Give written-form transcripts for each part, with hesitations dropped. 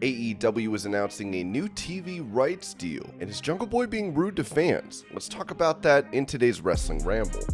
AEW is announcing a new TV rights deal, and is Jungle Boy being rude to fans? Let's talk about that in today's Wrestling Ramble.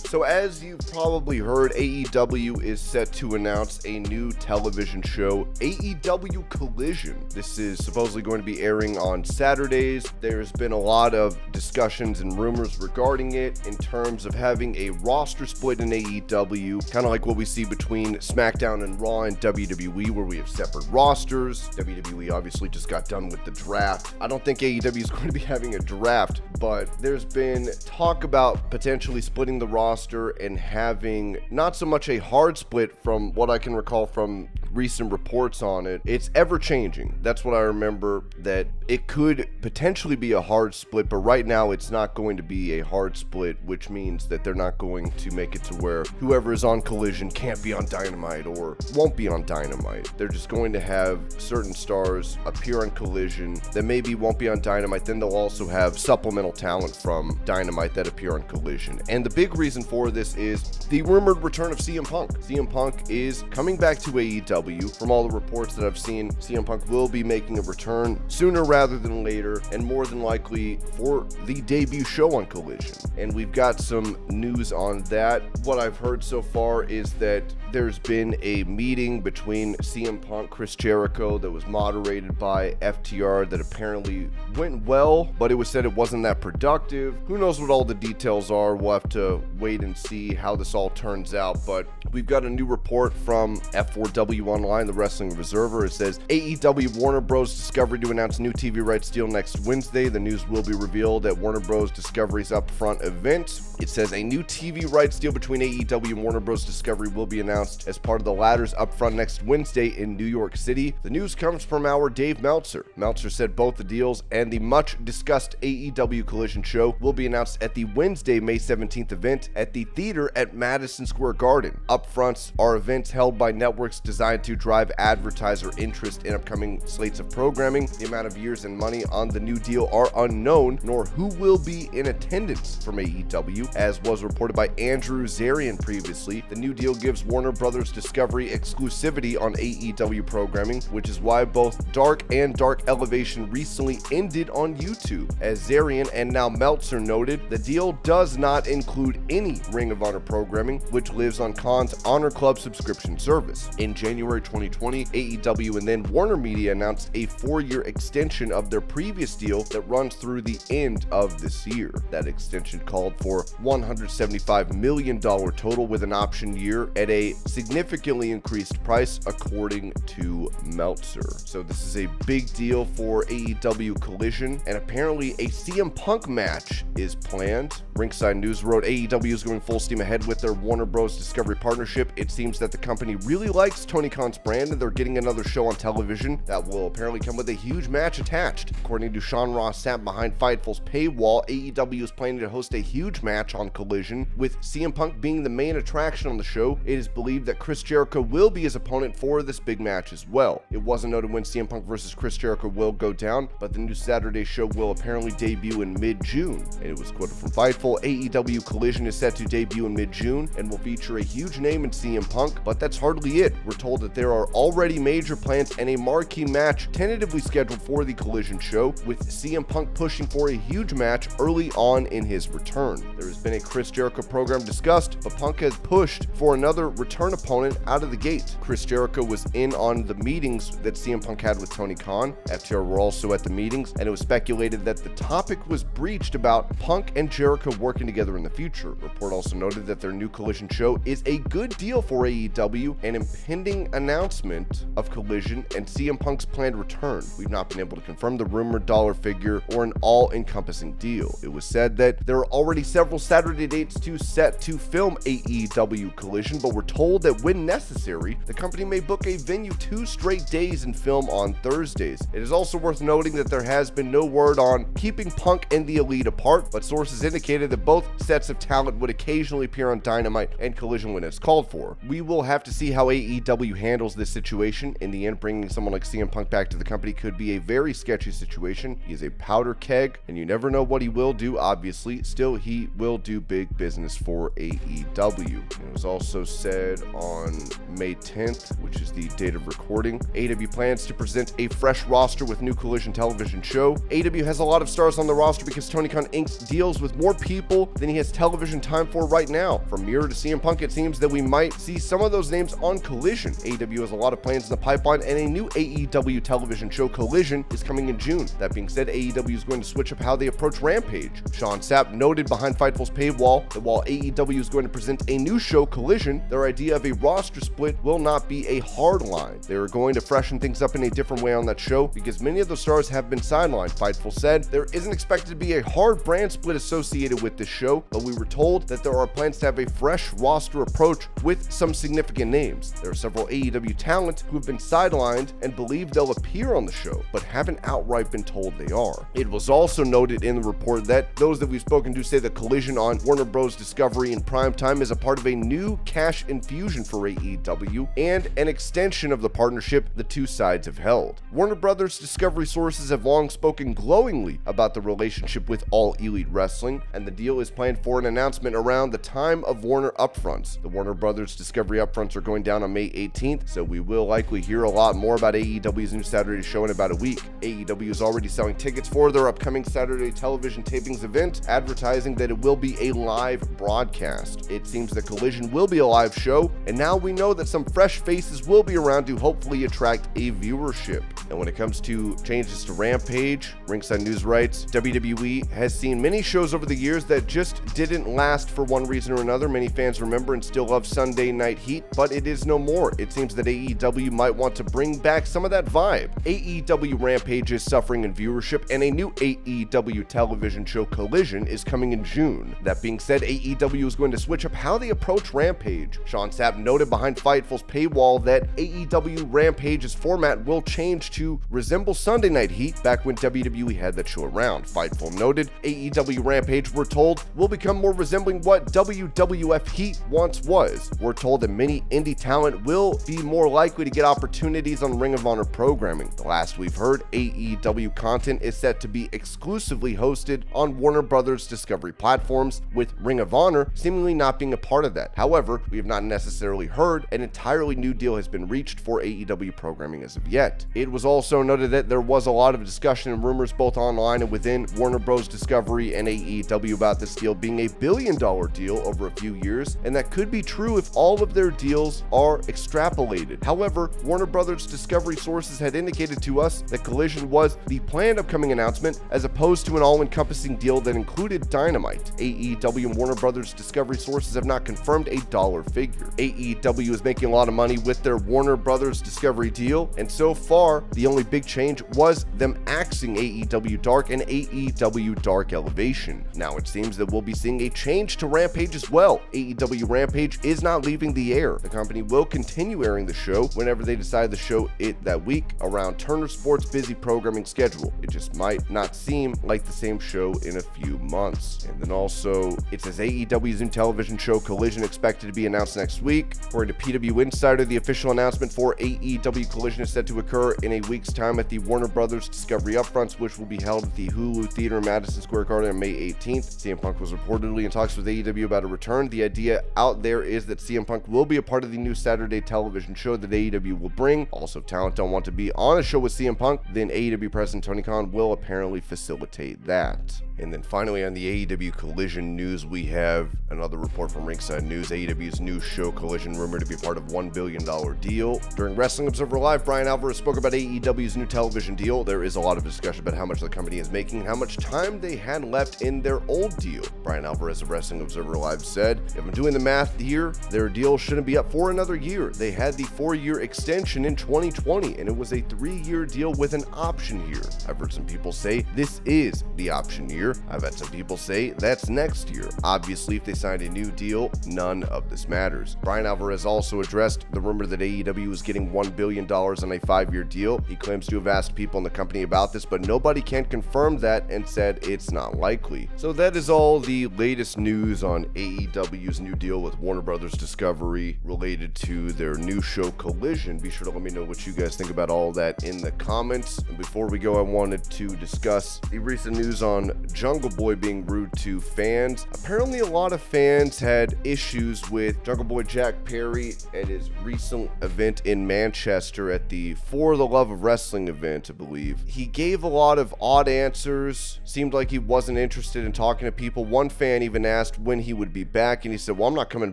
So as you've probably heard, AEW is set to announce a new television show, AEW Collision. This is supposedly going to be airing on Saturdays. There's been a lot of discussions and rumors regarding it in terms of having a roster split in AEW, kind of like what we see between SmackDown and Raw and WWE, where we have separate rosters. WWE obviously just got done with the draft. I don't think AEW is going to be having a draft, but there's been talk about potentially splitting the roster and having not so much a hard split from what I can recall from recent reports on it. It's ever changing. That's what I remember, that it could potentially be a hard split, but right now it's not going to be a hard split, which means that they're not going to make it to where whoever is on Collision can't be on Dynamite or won't be on Dynamite. They're just going to have certain stars appear on Collision that maybe won't be on Dynamite. Then they'll also have supplemental talent from Dynamite that appear on Collision. And the big reason for this is the rumored return of CM Punk. CM Punk is coming back to AEW. From all the reports that I've seen, CM Punk will be making a return sooner rather than later, and more than likely for the debut show on Collision. And we've got some news on that. What I've heard so far is that there's been a meeting between CM Punk, Chris Jericho, that was moderated by FTR that apparently went well, but it was said it wasn't that productive. Who knows what all the details are? We'll have to wait and see how this all turns out, but we've got a new report from F4W Online, the Wrestling Observer. It says AEW Warner Bros. Discovery to announce new TV rights deal next Wednesday. The news will be revealed at Warner Bros. Discovery's upfront event. It says a new TV rights deal between AEW and Warner Bros. Discovery will be announced as part of the latter's upfront next Wednesday in New York City. The news comes from our Dave Meltzer. Meltzer said both the deals and the much discussed AEW Collision show will be announced at the Wednesday, May 17th event at the theater at Madison Square Garden. Upfronts are events held by networks designed to drive advertiser interest in upcoming slates of programming. The amount of years and money on the new deal are unknown, nor who will be in attendance from AEW. As was reported by Andrew Zarian previously, the new deal gives Warner Bros. Discovery exclusivity on AEW programming, which is why both Dark and Dark Elevation recently ended on YouTube. As Zarian and now Meltzer noted, the deal does not include any Ring of Honor programming, which lives on Khan's Honor Club subscription service. In January 2020, AEW and then Warner Media announced a 4-year extension of their previous deal that runs through the end of this year. That extension called for $175 million total with an option year at a significantly increased price, according to Meltzer. So this is a big deal for AEW Collision, and apparently a CM Punk match is planned. Ringside News wrote AEW is going full steam ahead with their Warner Bros. Discovery partnership. It seems that the company really likes Tony Khan's brand, and they're getting another show on television that will apparently come with a huge match attached. According to Sean Ross Sapp behind Fightful's paywall, AEW is planning to host a huge match on Collision, with CM Punk being the main attraction on the show. It is believed that Chris Jericho will be his opponent for this big match as well. It wasn't noted when CM Punk versus Chris Jericho will go down, but the new Saturday show will apparently debut in mid-June. And it was quoted from Fightful, AEW Collision is set to debut in mid-June and will feature a huge name in CM Punk, but that's hardly it. We're told that there are already major plans and a marquee match tentatively scheduled for the Collision show, with CM Punk pushing for a huge match early on in his return. There has been a Chris Jericho program discussed, but Punk has pushed for another return opponent out of the gate. Chris Jericho was in on the meetings that CM Punk had with Tony Khan. FTR were also at the meetings, and it was speculated that the topic was breached about Punk and Jericho working together in the future. Report also noted that their new Collision show is a good deal for AEW, an impending announcement of Collision and CM Punk's planned return. We've not been able to confirm the rumored dollar figure or an all-encompassing deal. It was said that there are already several Saturday dates set to film AEW Collision, but we're told that when necessary, the company may book a venue 2 straight days and film on Thursdays. It is also worth noting that there has been no word on keeping Punk and the Elite apart, but sources indicated that both sets of talent would occasionally appear on Dynamite and Collision when it's called for. We will have to see how AEW handles this situation. In the end, bringing someone like CM Punk back to the company could be a very sketchy situation. He is a powder keg, and you never know what he will do, obviously. Still, he will do big business for AEW. It was also said on May 10th, which is the date of recording, AEW plans to present a fresh roster with new Collision television show. AEW has a lot of stars on the roster because Tony Khan Inc. deals with more people than he has television time for right now. From Miro to CM Punk, it seems that we might see some of those names on Collision. AEW has a lot of plans in the pipeline, and a new AEW television show, Collision, is coming in June. That being said, AEW is going to switch up how they approach Rampage. Sean Sapp noted behind Fightful's paywall that while AEW is going to present a new show, Collision, their idea of a roster split will not be a hard line. They are going to freshen things up in a different way on that show because many of those stars have been sidelined. Fightful said there isn't expected to be a hard brand split associated with this show, but we were told that there are plans to have a fresh roster approach with some significant names. There are several AEW talent who have been sidelined and believe they'll appear on the show, but haven't outright been told they are. It was also noted in the report that those that we've spoken to say that Collision on Warner Bros. Discovery in primetime is a part of a new cash infusion for AEW and an extension of the partnership the two sides have held. Warner Bros. Discovery sources have long spoken glowingly about the relationship with All Elite Wrestling, and the deal is planned for an announcement around the time of Warner upfronts. The Warner Bros. Discovery upfronts are going down on May 18th, so we will likely hear a lot more about AEW's new Saturday show in about a week. AEW is already selling tickets for their upcoming Saturday television tapings event, advertising that it will be a live broadcast. It seems that Collision will be a live show, and now we know that some fresh faces will be around to hopefully attract a viewership. And when it comes to changes to Rampage, Ringside News writes, WWE has seen many shows over the years that just didn't last for one reason or another. Many fans remember and still love Sunday Night Heat, but it is no more. It seems that AEW might want to bring back some of that vibe. AEW Rampage is suffering in viewership, and a new AEW television show, Collision, is coming in June. That being said, AEW is going to switch up how they approach Rampage. Sean Sapp noted behind Fightful's paywall that AEW Rampage's format will change to resemble Sunday Night Heat back when WWE had that show around. Fightful noted AEW Rampage, we're told, will become more resembling what WWF Heat once was. We're told that many indie talent will be more likely to get opportunities on Ring of Honor programming. The last we've heard, AEW content is set to be exclusively hosted on Warner Bros. Discovery platforms, with Ring of Honor seemingly not being a part of that. However, we have not necessarily heard an entirely new deal has been reached for AEW programming as of yet. It was also noted that there was a lot of discussion and rumors both online and within Warner Bros. Discovery and AEW about this deal being a billion-dollar deal over a few years, and that could be true if all of their deals are extrapolated. However, Warner Bros. Discovery sources had indicated to us that Collision was the planned upcoming announcement as opposed to an all-encompassing deal that included Dynamite. AEW and Warner Bros. Discovery sources have not confirmed a dollar figure. AEW is making a lot of money with their Warner Bros. Discovery deal, and so far, the only big change was them axing AEW Dark and AEW Dark Elevation. Now it seems that we'll be seeing a change to Rampage as well. AEW Rampage is not leaving the air. The company will continue airing the show whenever they decide to show it that week around Turner Sports' busy programming schedule. It just might not seem like the same show in a few months. And then also, it says AEW's new television show Collision expected to be announced next week. According to PW Insider, the official announcement for AEW Collision is set to occur in a week's time at the Warner Bros. Discovery Upfronts, which will be held at the Hulu Theater in Madison Square Garden on May 18th. CM Punk was reportedly in talks with AEW about a return. The idea out there is that CM Punk will be a part of the new Saturday television show that AEW will bring. Also, if talent don't want to be on a show with CM Punk, then AEW president Tony Khan will apparently facilitate that. And then finally, on the AEW Collision news, we have another report from Ringside News. AEW's new show Collision rumored to be part of $1 billion deal. During Wrestling Observer Live, Brian Alvarez spoke about AEW's new television deal. There is a lot of discussion about how much the company is making and how much time they had left in their old deal. Brian Alvarez of Wrestling Observer Live said, if I'm doing the math here, their deal shouldn't be up for another year. They had the 4-year extension in 2020, and it was a 3-year deal with an option year. I've heard some people say this is the option year. year. I've had some people say that's next year. Obviously, if they signed a new deal, none of this matters. Brian Alvarez also addressed the rumor that AEW is getting $1 billion on a 5-year deal. He claims to have asked people in the company about this, but nobody can confirm that and said it's not likely. So that is all the latest news on AEW's new deal with Warner Brothers Discovery related to their new show Collision. Be sure to let me know what you guys think about all that in the comments. And before we go, I wanted to discuss the recent news on Jungle Boy being rude to fans. Apparently a lot of fans had issues with Jungle Boy Jack Perry at his recent event in Manchester at the For the Love of Wrestling event, I believe. He gave a lot of odd answers, seemed like he wasn't interested in talking to people. One fan even asked when he would be back, and he said, well, I'm not coming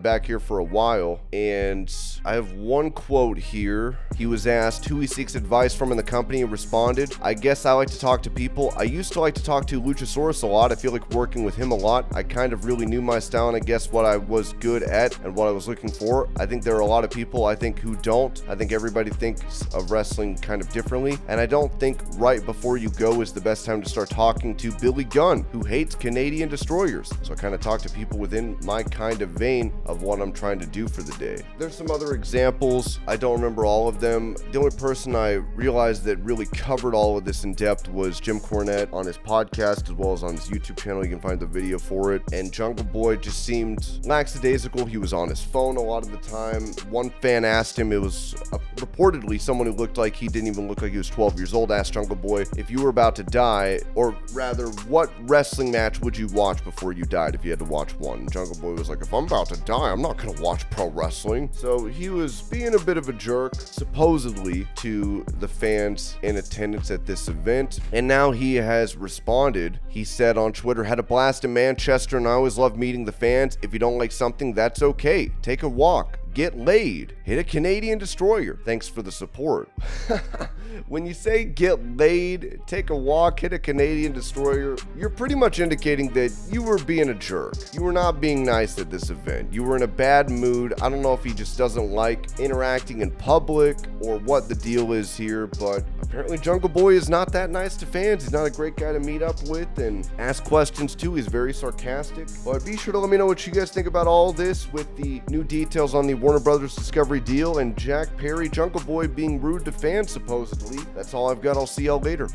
back here for a while. And I have one quote here. He was asked who he seeks advice from in the company and responded, I guess I like to talk to people. I used to like to talk to Luchasaurus a lot. I feel like working with him a lot. I kind of really knew my style and I guess what I was good at and what I was looking for. I think there are a lot of people who don't. I think everybody thinks of wrestling kind of differently, and I don't think right before you go is the best time to start talking to Billy Gunn, who hates Canadian destroyers. So I kind of talk to people within my kind of vein of what I'm trying to do for the day. There's some other examples. I don't remember all of them. The only person I realized that really covered all of this in depth was Jim Cornette on his podcast as well as on his YouTube channel. You can find the video for it. And Jungle Boy just seemed lackadaisical. He was on his phone a lot of the time. One fan asked him, it was reportedly someone who looked like he didn't even look like he was 12 years old, asked Jungle Boy if you were about to die, or rather, what wrestling match would you watch before you died if you had to watch one? Jungle Boy was like, if I'm about to die, I'm not gonna watch pro wrestling. So he was being a bit of a jerk, supposedly, to the fans in attendance at this event. And now he has responded. He said on Twitter, had a blast in Manchester and I always love meeting the fans. If you don't like something, that's okay. Take a walk. Get laid. Hit a Canadian destroyer. Thanks for the support. When you say get laid, take a walk, hit a Canadian destroyer, you're pretty much indicating that you were being a jerk. You were not being nice at this event. You were in a bad mood. I don't know if he just doesn't like interacting in public or what the deal is here, but apparently Jungle Boy is not that nice to fans. He's not a great guy to meet up with and ask questions to. He's very sarcastic. But be sure to let me know what you guys think about all this with the new details on the Warner Brothers Discovery deal and Jack Perry, Jungle Boy being rude to fans supposedly. That's all I've got. I'll see y'all later.